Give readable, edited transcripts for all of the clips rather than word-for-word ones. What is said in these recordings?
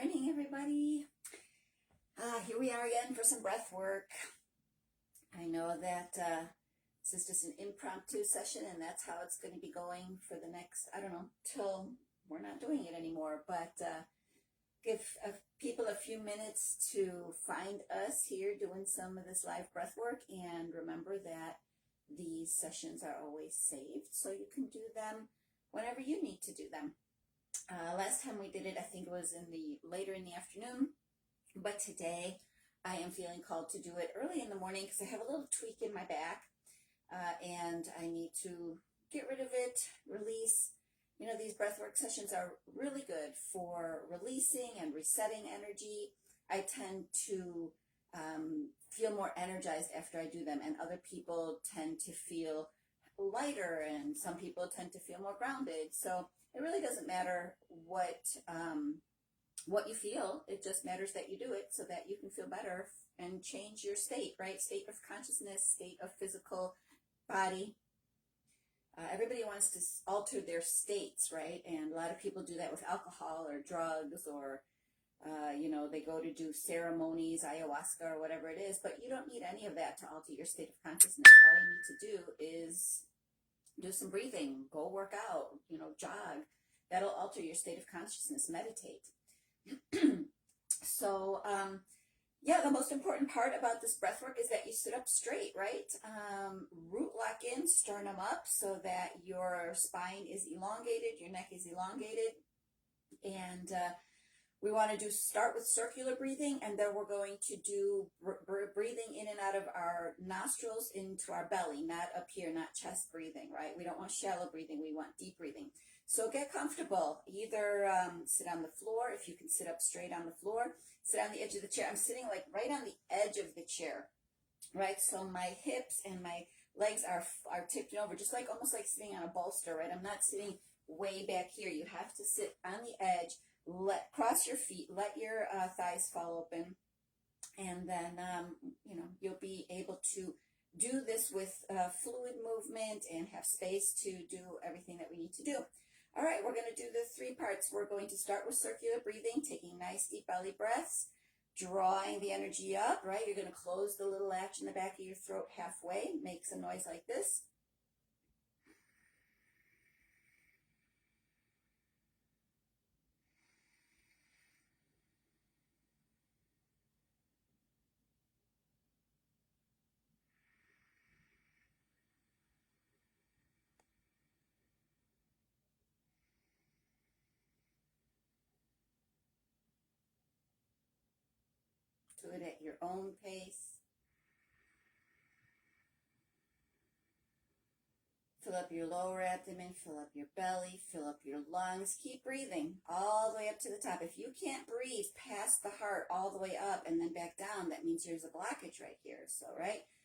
Morning, everybody. Here we are again for some breath work. I know that this is just an impromptu session, and that's how it's going to be going for the next, I don't know, till we're not doing it anymore. But give people a few minutes to find us here doing some of this live breath work, and remember that these sessions are always saved, so you can do them whenever you need to do them. Last time we did it, I think it was later in the afternoon, but today I am feeling called to do it early in the morning because I have a little tweak in my back, and I need to get rid of it, release. You know, these breathwork sessions are really good for releasing and resetting energy. I tend to feel more energized after I do them, and other people tend to feel lighter, and some people tend to feel more grounded. So it really doesn't matter what you feel. It just matters that you do it so that you can feel better and change your state, right? State of consciousness, state of physical body. Everybody wants to alter their states, right? And a lot of people do that with alcohol or drugs, or they go to do ceremonies, ayahuasca or whatever it is, but you don't need any of that to alter your state of consciousness. All you need to do is do some breathing, go work out, jog. That'll alter your state of consciousness. Meditate. So, the most important part about this breath work is that you sit up straight, right? Root lock in, sternum up, so that your spine is elongated, your neck is elongated. And we want to start with circular breathing, and then we're going to do breathing in and out of our nostrils into our belly, not up here, not chest breathing, right? We don't want shallow breathing, we want deep breathing. So get comfortable. Either sit on the floor, if you can sit up straight on the floor, sit on the edge of the chair. I'm sitting like right on the edge of the chair, right? So my hips and my legs are tipped over, just like almost like sitting on a bolster, right? I'm not sitting way back here. You have to sit on the edge. Cross your feet, let your thighs fall open, and then you'll be able to do this with fluid movement and have space to do everything that we need to do. All right, we're going to do the 3 parts. We're going to start with circular breathing, taking nice deep belly breaths, drawing the energy up, right? You're going to close the little latch in the back of your throat halfway, makes a noise like this. Do it at your own pace. Fill up your lower abdomen, fill up your belly, fill up your lungs. Keep breathing all the way up to the top. If you can't breathe past the heart all the way up and then back down, that means there's a blockage right here.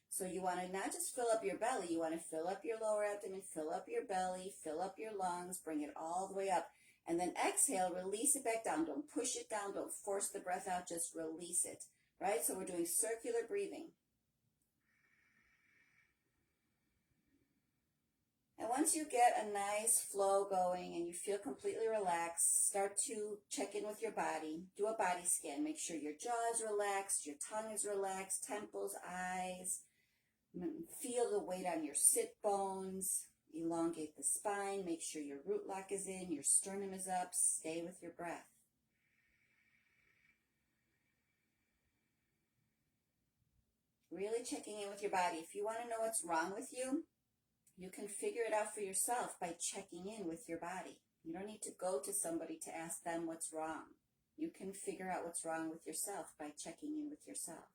So you want to not just fill up your belly, you want to fill up your lower abdomen, fill up your belly, fill up your lungs, bring it all the way up. And then exhale, release it back down. Don't push it down, don't force the breath out, just release it, right? So we're doing circular breathing. And once you get a nice flow going and you feel completely relaxed, start to check in with your body. Do a body scan. Make sure your jaw is relaxed, your tongue is relaxed, temples, eyes. Feel the weight on your sit bones. Elongate the spine. Make sure your root lock is in, your sternum is up. Stay with your breath. Really checking in with your body. If you want to know what's wrong with you, you can figure it out for yourself by checking in with your body. You don't need to go to somebody to ask them what's wrong. You can figure out what's wrong with yourself by checking in with yourself.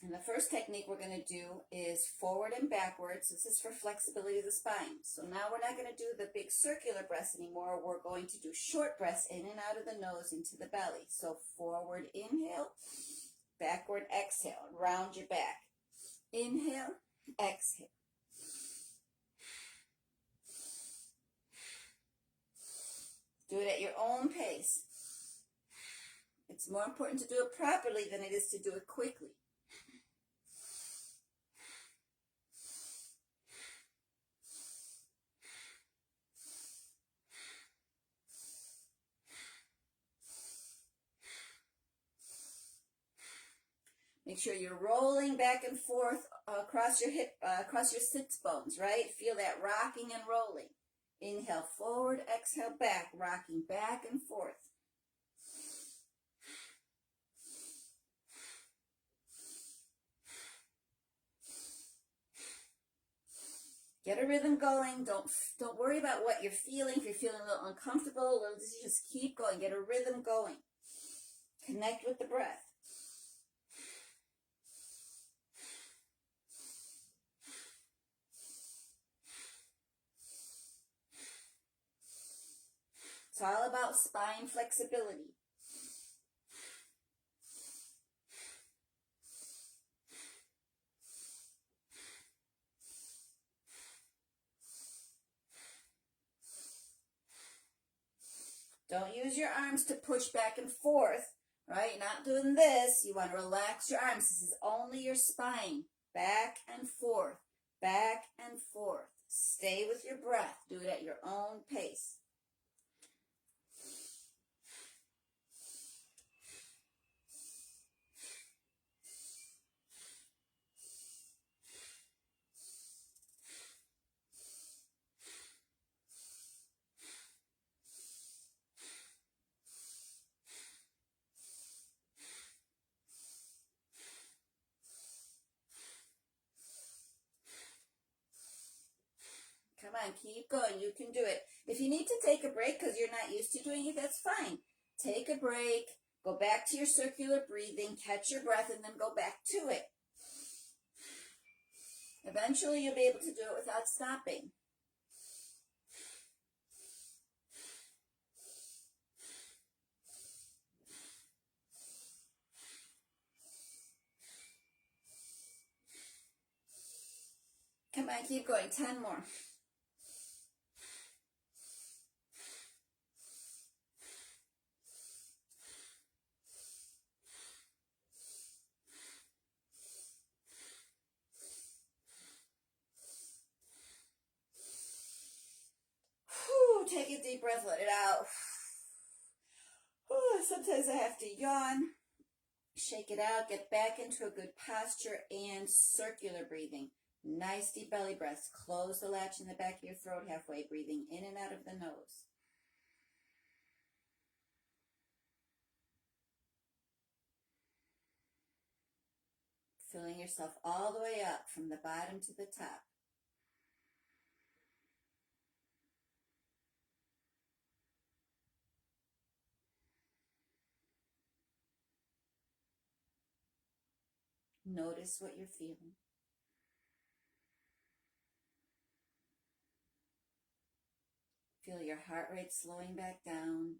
And the first technique we're going to do is forward and backwards. This is for flexibility of the spine. So now we're not going to do the big circular breaths anymore. We're going to do short breaths in and out of the nose into the belly. So forward inhale, backward exhale, round your back. Inhale, exhale. Do it at your own pace. It's more important to do it properly than it is to do it quickly. Make sure you're rolling back and forth across your hip, across your sits bones, right? Feel that rocking and rolling. Inhale forward, exhale back, rocking back and forth. Get a rhythm going. Don't worry about what you're feeling. If you're feeling a little uncomfortable, just keep going. Get a rhythm going. Connect with the breath. It's all about spine flexibility. Don't use your arms to push back and forth, right? You're not doing this. You want to relax your arms. This is only your spine. Back and forth, back and forth. Stay with your breath. Do it at your own pace. Come on, keep going. You can do it. If you need to take a break because you're not used to doing it, that's fine. Take a break. Go back to your circular breathing. Catch your breath and then go back to it. Eventually, you'll be able to do it without stopping. Come on, keep going. 10 more. Take a deep breath, let it out. Sometimes I have to yawn. Shake it out, get back into a good posture and circular breathing. Nice deep belly breaths. Close the latch in the back of your throat halfway, breathing in and out of the nose. Filling yourself all the way up from the bottom to the top. Notice what you're feeling. Feel your heart rate slowing back down.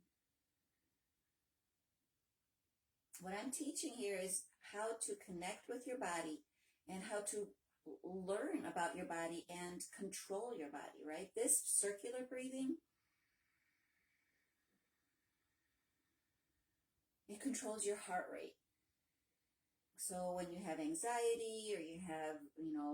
What I'm teaching here is how to connect with your body and how to learn about your body and control your body, right? This circular breathing, it controls your heart rate. So when you have anxiety or you have,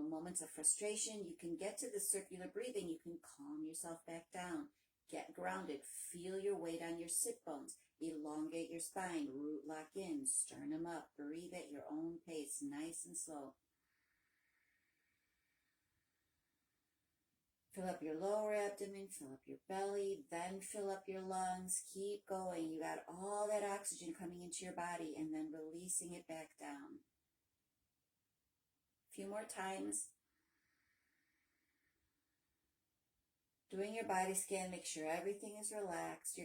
moments of frustration, you can get to the circular breathing. You can calm yourself back down. Get grounded. Feel your weight on your sit bones. Elongate your spine. Root lock in. Sternum up. Breathe at your own pace. Nice and slow. Fill up your lower abdomen. Fill up your belly. Then fill up your lungs. Keep going. You got all that oxygen coming into your body and then releasing it back down. A few more times. Doing your body scan, make sure everything is relaxed.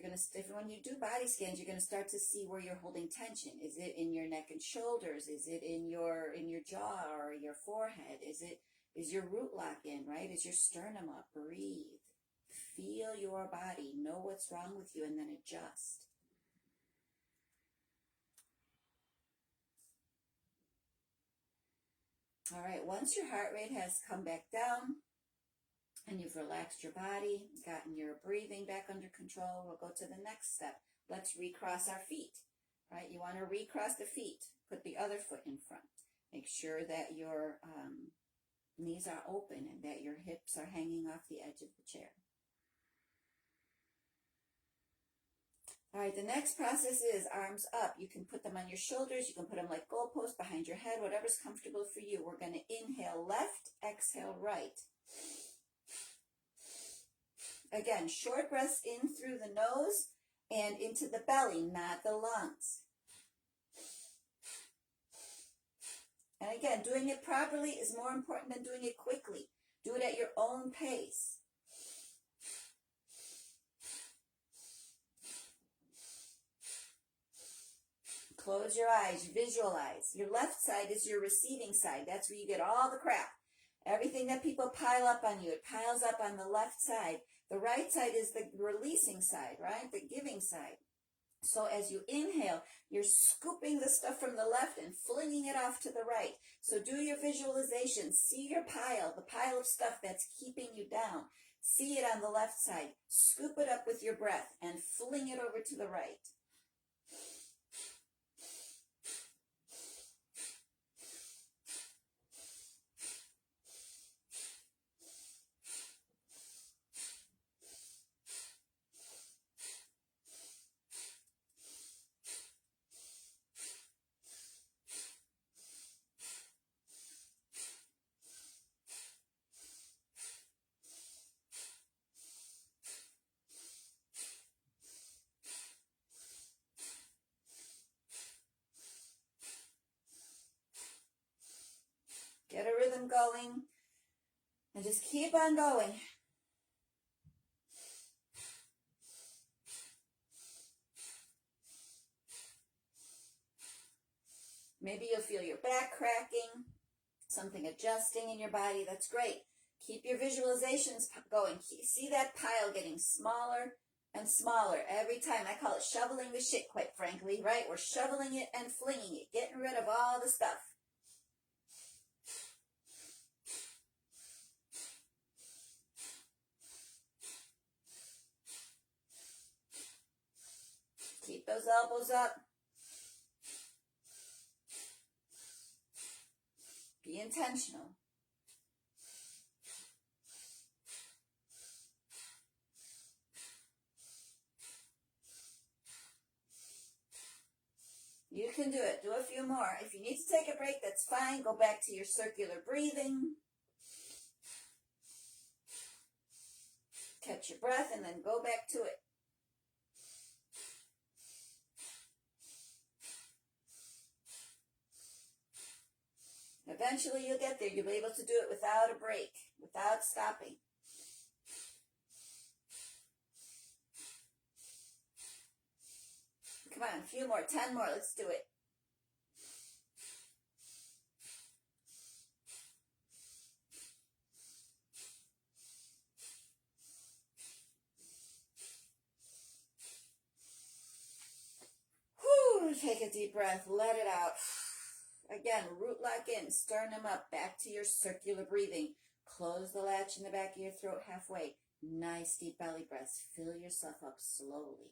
When you do body scans, you're going to start to see where you're holding tension. Is it in your neck and shoulders? Is it in your jaw or your forehead? Is your root lock in, right? Is your sternum up? Breathe. Feel your body. Know what's wrong with you and then adjust. All right, once your heart rate has come back down, and you've relaxed your body, gotten your breathing back under control, we'll go to the next step. Let's recross our feet, right? You want to recross the feet. Put the other foot in front. Make sure that your knees are open and that your hips are hanging off the edge of the chair. All right, the next process is arms up. You can put them on your shoulders. You can put them like goalposts behind your head, whatever's comfortable for you. We're going to inhale left, exhale right. Again, short breaths in through the nose and into the belly, not the lungs. And again, doing it properly is more important than doing it quickly. Do it at your own pace. Close your eyes, visualize. Your left side is your receiving side. That's where you get all the crap. Everything that people pile up on you, it piles up on the left side. The right side is the releasing side, right? The giving side. So as you inhale, you're scooping the stuff from the left and flinging it off to the right. So do your visualization. See your pile, the pile of stuff that's keeping you down. See it on the left side. Scoop it up with your breath and fling it over to the right. Get a rhythm going and just keep on going. Maybe you'll feel your back cracking, something adjusting in your body. That's great. Keep your visualizations going. See that pile getting smaller and smaller every time. I call it shoveling the shit, quite frankly, right? We're shoveling it and flinging it, getting rid of all the stuff. Keep those elbows up. Be intentional. You can do it. Do a few more. If you need to take a break, that's fine. Go back to your circular breathing. Catch your breath and then go back to it. Eventually you'll get there. You'll be able to do it without a break, without stopping. Come on, a few more, 10 more, let's do it. Whew, take a deep breath, let it out. Again, root lock in, sternum up, back to your circular breathing. Close the latch in the back of your throat halfway. Nice deep belly breaths. Fill yourself up slowly.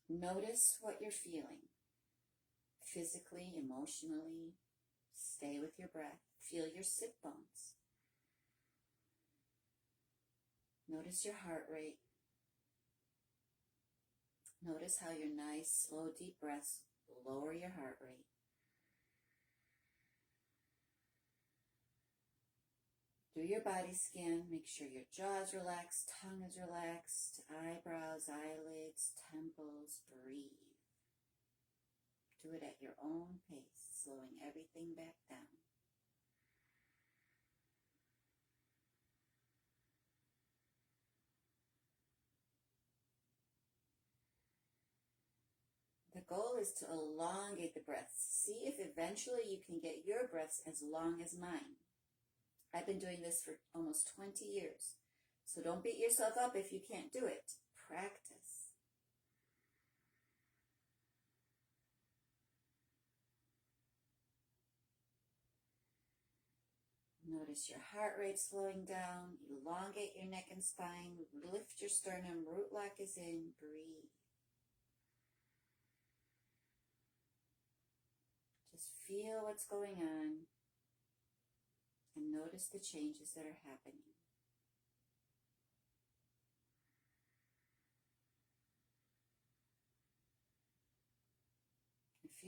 Notice what you're feeling. Physically, emotionally. Stay with your breath. Feel your sit bones. Notice your heart rate. Notice how your nice, slow, deep breaths lower your heart rate. Do your body scan. Make sure your jaw is relaxed, tongue is relaxed, eyebrows, eyelids, temples. Breathe. Do it at your own pace, slowing everything back down. The goal is to elongate the breaths. See if eventually you can get your breaths as long as mine. I've been doing this for almost 20 years. So don't beat yourself up if you can't do it. Practice. Notice your heart rate slowing down. Elongate your neck and spine. Lift your sternum. Root lock is in. Breathe. Just feel what's going on and notice the changes that are happening.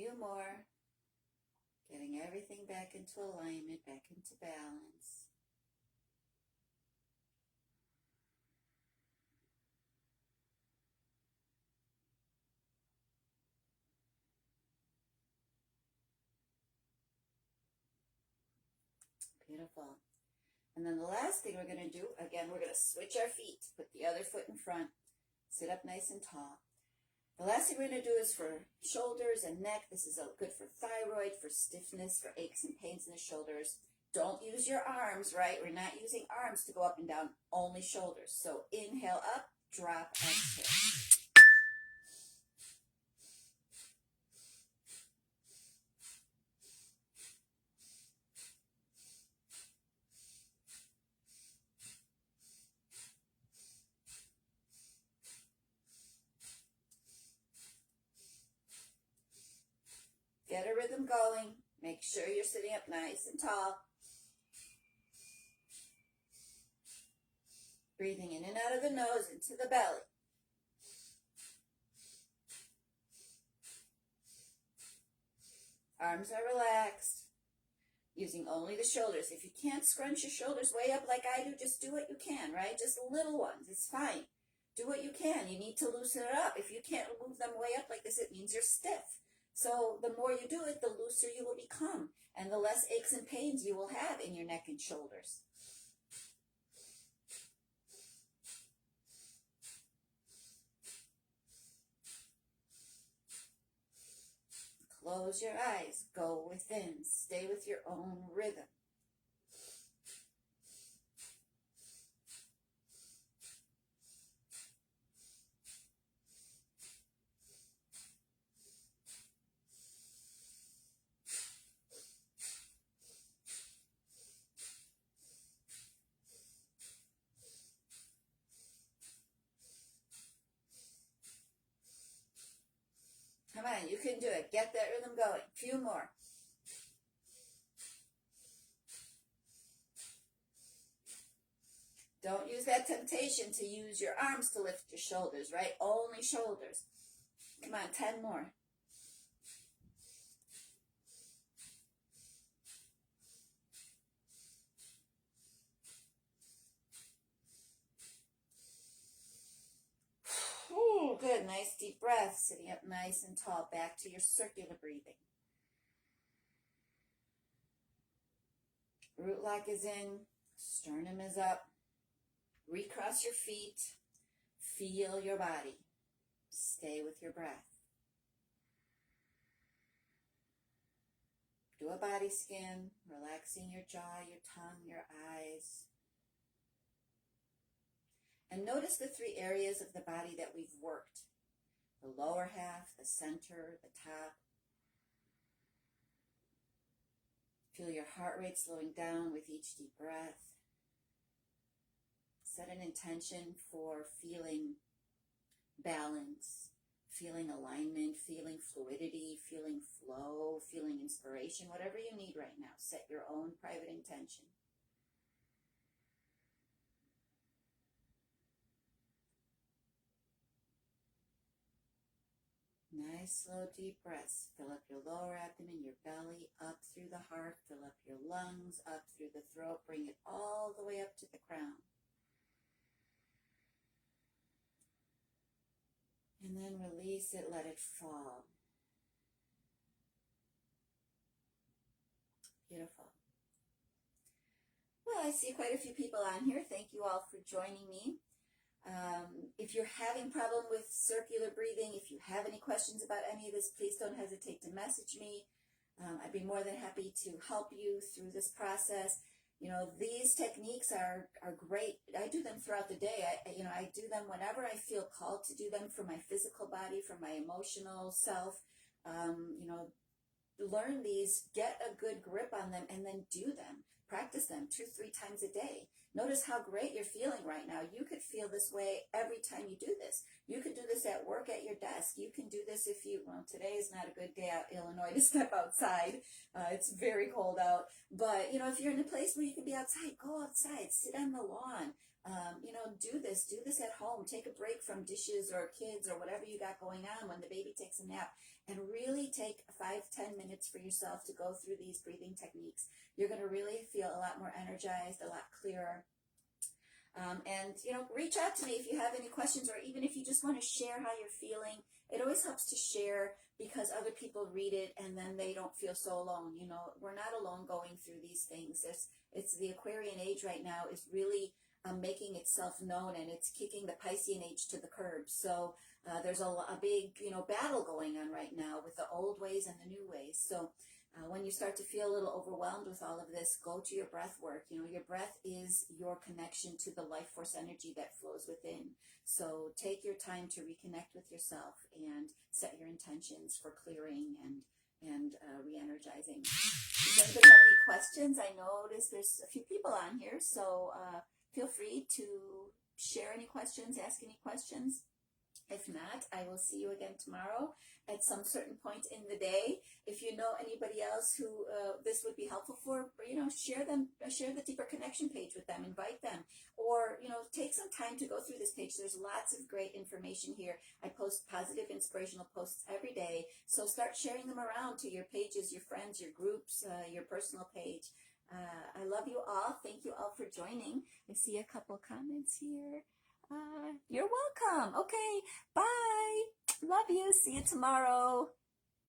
few more. Getting everything back into alignment, back into balance. Beautiful. And then the last thing we're going to do, again, we're going to switch our feet. Put the other foot in front. Sit up nice and tall. The last thing we're going to do is for shoulders and neck. This is good for thyroid, for stiffness, for aches and pains in the shoulders. Don't use your arms, right? We're not using arms to go up and down, only shoulders. So inhale up, drop, exhale. Get a rhythm going. Make sure you're sitting up nice and tall. Breathing in and out of the nose into the belly. Arms are relaxed. Using only the shoulders. If you can't scrunch your shoulders way up like I do, just do what you can, right? Just little ones. It's fine. Do what you can. You need to loosen it up. If you can't move them way up like this, it means you're stiff. So the more you do it, the looser you will become, and the less aches and pains you will have in your neck and shoulders. Close your eyes. Go within. Stay with your own rhythm. Come on, you can do it. Get that rhythm going. A few more. Don't use that temptation to use your arms to lift your shoulders, right? Only shoulders. Come on, 10 more. Ooh, good. Nice deep breath. Sitting up nice and tall. Back to your circular breathing. Root lock is in. Sternum is up. Recross your feet. Feel your body. Stay with your breath. Do a body scan, relaxing your jaw, your tongue, your eyes. And notice the 3 areas of the body that we've worked. The lower half, the center, the top. Feel your heart rate slowing down with each deep breath. Set an intention for feeling balance, feeling alignment, feeling fluidity, feeling flow, feeling inspiration, whatever you need right now. Set your own private intention. Nice, slow, deep breaths. Fill up your lower abdomen, your belly, up through the heart. Fill up your lungs, up through the throat. Bring it all the way up to the crown. And then release it, let it fall. Beautiful. Well, I see quite a few people on here. Thank you all for joining me. If you're having problem with circular breathing, if you have any questions about any of this, please don't hesitate to message me. I'd be more than happy to help you through this process. You know, these techniques are great. I do them throughout the day. I do them whenever I feel called to do them, for my physical body, for my emotional self. Learn these, get a good grip on them, and then do them. Practice them 2-3 times a day. Notice how great you're feeling right now. You could feel this way every time you do this. You could do this at work, at your desk. You can do this if today is not a good day out in Illinois to step outside. It's very cold out. But, if you're in a place where you can be outside, go outside. Sit on the lawn. do this at home. Take a break from dishes or kids or whatever you got going on when the baby takes a nap, and really take 5-10 minutes for yourself to go through these breathing techniques. You're going to really feel a lot more energized, a lot clearer. And reach out to me if you have any questions, or even if you just want to share how you're feeling. It always helps to share, because other people read it and then they don't feel so alone. We're not alone going through these things. It's the Aquarian age right now is really making itself known, and it's kicking the Piscean age to the curb. So there's a big battle going on right now with the old ways and the new ways. So when you start to feel a little overwhelmed with all of this, go to your breath work. Your breath is your connection to the life force energy that flows within. So take your time to reconnect with yourself and set your intentions for clearing and re-energizing. Does anybody have any questions? I notice there's a few people on here, so feel free to share any questions, ask any questions. If not, I will see you again tomorrow at some certain point in the day. If you know anybody else who this would be helpful for, share the Deeper Connection page with them, invite them, or, take some time to go through this page. There's lots of great information here. I post positive, inspirational posts every day, so start sharing them around to your pages, your friends, your groups, your personal page. I love you all. Thank you all for joining. I see a couple comments here. You're welcome. Okay, bye. Love you. See you tomorrow.